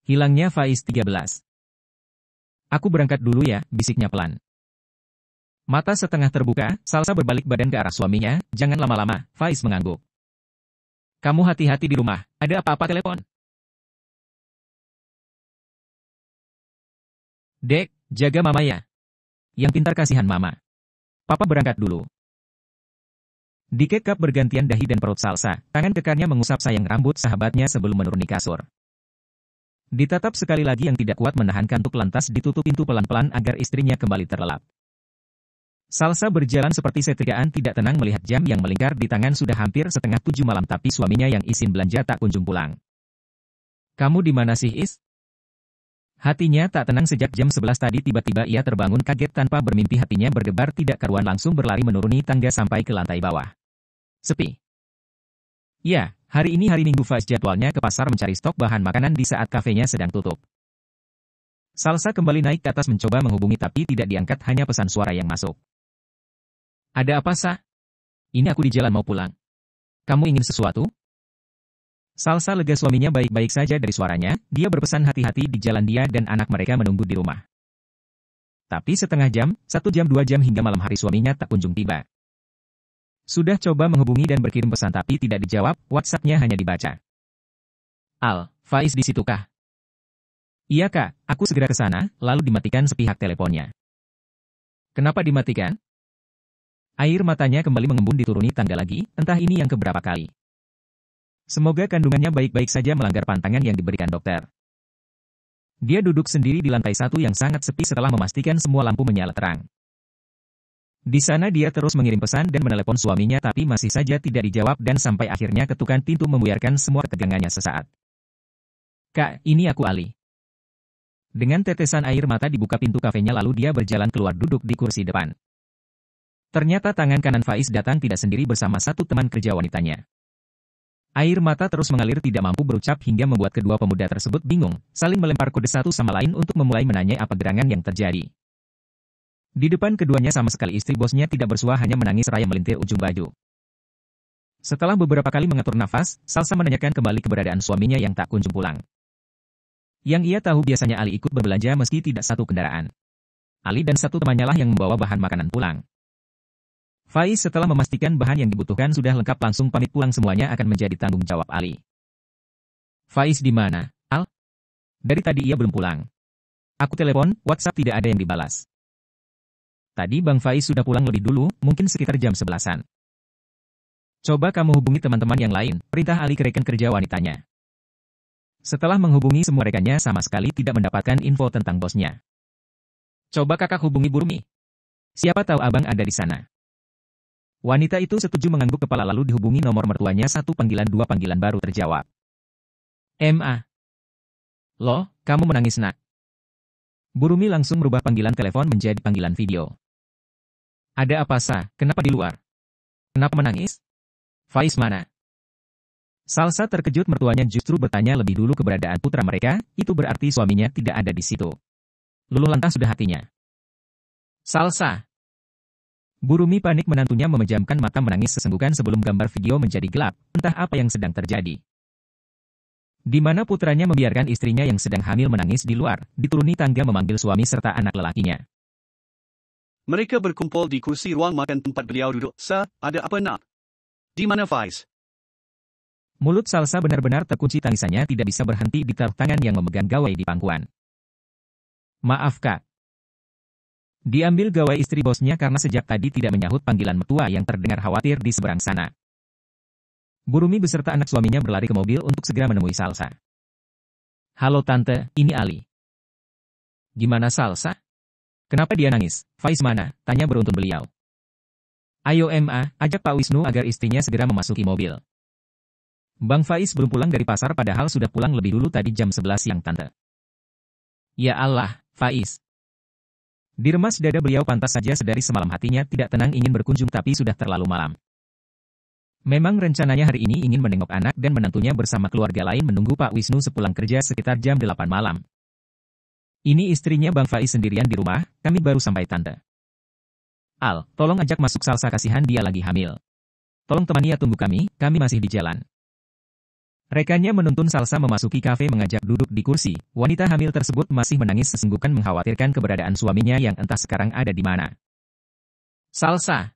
Hilangnya Faiz 13. Aku berangkat dulu ya, bisiknya pelan. Mata setengah terbuka, Salsa berbalik badan ke arah suaminya, jangan lama-lama, Faiz mengangguk. Kamu hati-hati di rumah, ada apa-apa telepon. Dek, jaga mama ya. Yang pintar kasihan mama. Papa berangkat dulu. Dikekap bergantian dahi dan perut Salsa, tangan kekarnya mengusap sayang rambut sahabatnya sebelum menuruni kasur. Ditatap sekali lagi yang tidak kuat menahan kantuk lantas ditutup pintu pelan-pelan agar istrinya kembali terlelap. Salsa berjalan seperti setrikaan tidak tenang melihat jam yang melingkar di tangan sudah hampir 6:30 malam tapi suaminya yang izin belanja tak kunjung pulang. Kamu di mana sih Is? Hatinya tak tenang sejak jam 11 tadi tiba-tiba ia terbangun kaget tanpa bermimpi hatinya berdebar tidak karuan langsung berlari menuruni tangga sampai ke lantai bawah. Sepi. Ya, hari ini hari Minggu Faiz jadwalnya ke pasar mencari stok bahan makanan di saat kafenya sedang tutup. Salsa kembali naik ke atas mencoba menghubungi tapi tidak diangkat hanya pesan suara yang masuk. Ada apa Sa? Ini aku di jalan mau pulang. Kamu ingin sesuatu? Salsa lega suaminya baik-baik saja dari suaranya, dia berpesan hati-hati di jalan dia dan anak mereka menunggu di rumah. Tapi setengah jam, 1 jam 2 jam hingga malam hari suaminya tak kunjung tiba. Sudah coba menghubungi dan berkirim pesan tapi tidak dijawab, WhatsApp-nya hanya dibaca. Al, Faiz di situ kah? Iya kak, aku segera ke sana, lalu dimatikan sepihak teleponnya. Kenapa dimatikan? Air matanya kembali mengembun dituruni tangga lagi, entah ini yang keberapa kali. Semoga kandungannya baik-baik saja melanggar pantangan yang diberikan dokter. Dia duduk sendiri di lantai 1 yang sangat sepi setelah memastikan semua lampu menyala terang. Di sana dia terus mengirim pesan dan menelepon suaminya tapi masih saja tidak dijawab dan sampai akhirnya ketukan pintu membuyarkan semua ketegangannya sesaat. Kak, ini aku Ali. Dengan tetesan air mata dibuka pintu kafenya lalu dia berjalan keluar duduk di kursi depan. Ternyata tangan kanan Faiz datang tidak sendiri bersama satu teman kerja wanitanya. Air mata terus mengalir tidak mampu berucap hingga membuat kedua pemuda tersebut bingung, saling melempar kode satu sama lain untuk memulai menanyai apa gerangan yang terjadi. Di depan keduanya sama sekali istri bosnya tidak bersua hanya menangis seraya melintir ujung baju. Setelah beberapa kali mengatur nafas, Salsa menanyakan kembali keberadaan suaminya yang tak kunjung pulang. Yang ia tahu biasanya Ali ikut berbelanja meski tidak satu kendaraan. Ali dan satu temannya lah yang membawa bahan makanan pulang. Faiz setelah memastikan bahan yang dibutuhkan sudah lengkap langsung pamit pulang semuanya akan menjadi tanggung jawab Ali. Faiz di mana, Al? Dari tadi ia belum pulang. Aku telepon, WhatsApp tidak ada yang dibalas. Tadi Bang Faiz sudah pulang lebih dulu, mungkin sekitar jam 11-an. Coba kamu hubungi teman-teman yang lain, perintah Ali ke rekan kerja wanitanya. Setelah menghubungi semua rekannya sama sekali tidak mendapatkan info tentang bosnya. Coba kakak hubungi Burmi. Siapa tahu abang ada di sana. Wanita itu setuju mengangguk kepala lalu dihubungi nomor mertuanya 1 panggilan 2 panggilan baru terjawab. MA. Loh, kamu menangis nak? Burumi langsung merubah panggilan telepon menjadi panggilan video. Ada apa Sa? Kenapa di luar? Kenapa menangis? Faiz mana? Salsa terkejut mertuanya justru bertanya lebih dulu keberadaan putra mereka, itu berarti suaminya tidak ada di situ. Luluh lantas sudah hatinya. Salsa. Burumi panik menantunya memejamkan mata menangis sesenggukan sebelum gambar video menjadi gelap, entah apa yang sedang terjadi. Di mana putranya membiarkan istrinya yang sedang hamil menangis di luar, dituruni tangga memanggil suami serta anak lelakinya. Mereka berkumpul di kursi ruang makan tempat beliau duduk. Sa, ada apa nak? Di mana Faiz? Mulut Salsa benar-benar terkunci tangisannya tidak bisa berhenti ditaruh tangan yang memegang gawai di pangkuan. Maaf kak. Diambil gawai istri bosnya karena sejak tadi tidak menyahut panggilan mertua yang terdengar khawatir di seberang sana. Burumi beserta anak suaminya berlari ke mobil untuk segera menemui Salsa. Halo tante, ini Ali. Gimana Salsa? Kenapa dia nangis? Faiz mana? Tanya beruntun beliau. Ayo MA, ajak Pak Wisnu agar istrinya segera memasuki mobil. Bang Faiz belum pulang dari pasar padahal sudah pulang lebih dulu tadi jam 11 siang tante. Ya Allah, Faiz. Diremas dada beliau pantas saja sedari semalam hatinya tidak tenang ingin berkunjung tapi sudah terlalu malam. Memang rencananya hari ini ingin menengok anak dan menantunya bersama keluarga lain menunggu Pak Wisnu sepulang kerja sekitar jam 8 malam. Ini istrinya Bang Faiz sendirian di rumah, kami baru sampai tante. Al, tolong ajak masuk Salsa kasihan dia lagi hamil. Tolong temani ya tunggu kami masih di jalan. Rekannya menuntun Salsa memasuki kafe mengajak duduk di kursi. Wanita hamil tersebut masih menangis sesenggukan mengkhawatirkan keberadaan suaminya yang entah sekarang ada di mana. Salsa.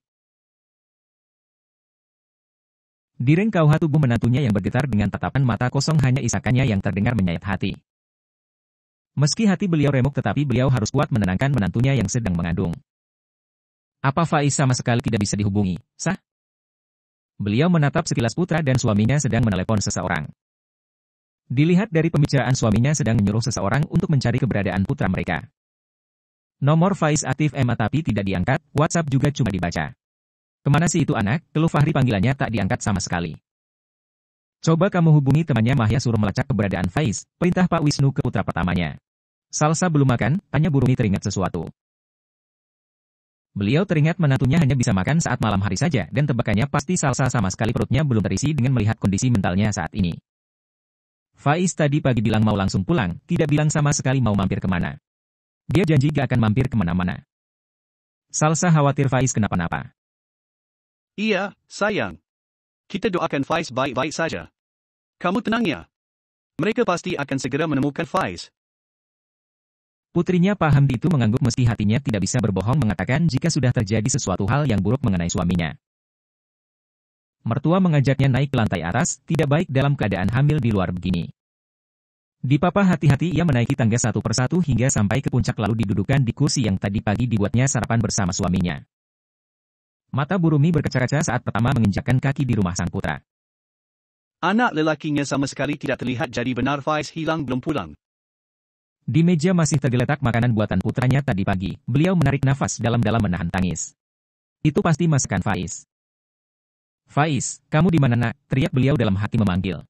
Di rengkauhan tubuh menantunya yang bergetar dengan tatapan mata kosong hanya isakannya yang terdengar menyayat hati. Meski hati beliau remuk tetapi beliau harus kuat menenangkan menantunya yang sedang mengandung. Apa Faiz sama sekali tidak bisa dihubungi, sah? Beliau menatap sekilas putra dan suaminya sedang menelepon seseorang. Dilihat dari pembicaraan suaminya sedang menyuruh seseorang untuk mencari keberadaan putra mereka. Nomor Faiz aktif tapi tidak diangkat, WhatsApp juga cuma dibaca. Kemana sih itu anak? Keluh Fahri panggilannya tak diangkat sama sekali. Coba kamu hubungi temannya Mahya suruh melacak keberadaan Faiz, perintah Pak Wisnu ke putra pertamanya. Salsa belum makan, tanya Bu Rumi teringat sesuatu. Beliau teringat menantunya hanya bisa makan saat malam hari saja dan tebakannya pasti Salsa sama sekali perutnya belum terisi dengan melihat kondisi mentalnya saat ini. Faiz tadi pagi bilang mau langsung pulang, tidak bilang sama sekali mau mampir kemana. Dia janji gak akan mampir kemana-mana. Salsa khawatir Faiz kenapa-napa. Iya, sayang. Kita doakan Faiz baik-baik saja. Kamu tenang ya. Mereka pasti akan segera menemukan Faiz. Putrinya paham itu mengangguk meski hatinya tidak bisa berbohong mengatakan jika sudah terjadi sesuatu hal yang buruk mengenai suaminya. Mertua mengajaknya naik ke lantai atas, tidak baik dalam keadaan hamil di luar begini. Di papa hati-hati ia menaiki tangga satu persatu hingga sampai ke puncak lalu didudukan di kursi yang tadi pagi dibuatnya sarapan bersama suaminya. Mata Bu Rumi berkaca-kaca saat pertama menginjakkan kaki di rumah sang putra. Anak lelakinya sama sekali tidak terlihat jadi benar Faiz hilang belum pulang. Di meja masih tergeletak makanan buatan putranya tadi pagi. Beliau menarik nafas dalam-dalam menahan tangis. Itu pasti masakan Faiz. Faiz, kamu di mana nak? Teriak beliau dalam hati memanggil.